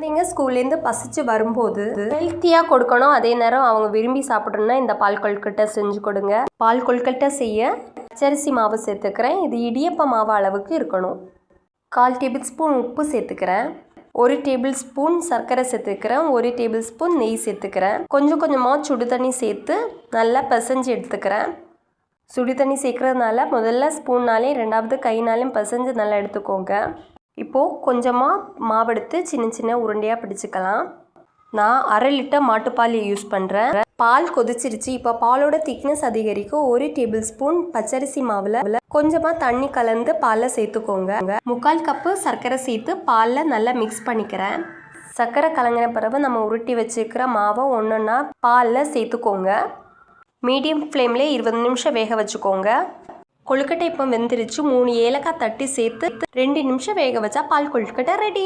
குழந்தைங்க ஸ்கூல்லேருந்து பசிச்சு வரும்போது ஹெல்த்தியாக கொடுக்கணும், அதே நேரம் அவங்க விரும்பி சாப்பிடணும்னா இந்த பால் கொழுக்கட்டை செஞ்சு கொடுங்க. பால் கொழுக்கட்டை செய்ய பச்சரிசி மாவு சேர்த்துக்கிறேன். இது இடியப்ப மாவு அளவுக்கு இருக்கணும். 1/4 டேபிள் ஸ்பூன் உப்பு சேர்த்துக்கிறேன். 1 டேபிள் ஸ்பூன் சர்க்கரை சேர்த்துக்கிறேன். 1 டேபிள் ஸ்பூன் நெய் சேர்த்துக்கிறேன். கொஞ்சம் கொஞ்சமாக சுடு தண்ணி சேர்த்து நல்லா பிசைஞ்சு எடுத்துக்கிறேன். சுடு தண்ணி சேர்க்குறதுனால முதல்ல ஸ்பூன்னாலேயும் ரெண்டாவது கைனாலையும் பிசைஞ்சு நல்லா எடுத்துக்கோங்க. இப்போது கொஞ்சமாக மாவெடுத்து சின்ன சின்ன உருண்டையாக பிடிச்சிக்கலாம். நான் 1/2 லிட்டர் மாட்டுப்பால் யூஸ் பண்ணுறேன். பால் கொதிச்சிருச்சு. இப்போ பாலோட திக்னஸ் அதிகரிக்க 1 டேபிள் ஸ்பூன் பச்சரிசி மாவில் கொஞ்சமாக தண்ணி கலந்து பாலில் சேர்த்துக்கோங்க. 3/4 கப்பு சர்க்கரை சேர்த்து பாலில் நல்லா மிக்ஸ் பண்ணிக்கிறேன். சர்க்கரை கலங்கின பிறகு நம்ம உருட்டி வச்சுக்கிற மாவை ஒன்றா பாலில் சேர்த்துக்கோங்க. மீடியம் ஃப்ளேமில் 20 நிமிஷம் வேக வச்சுக்கோங்க. கொழுக்கட்டை இப்போ வெந்துருச்சு. 3 ஏலக்காய் தட்டி சேர்த்து 2 நிமிஷம் வேக வச்சா பால் கொழுக்கட்டை ரெடி.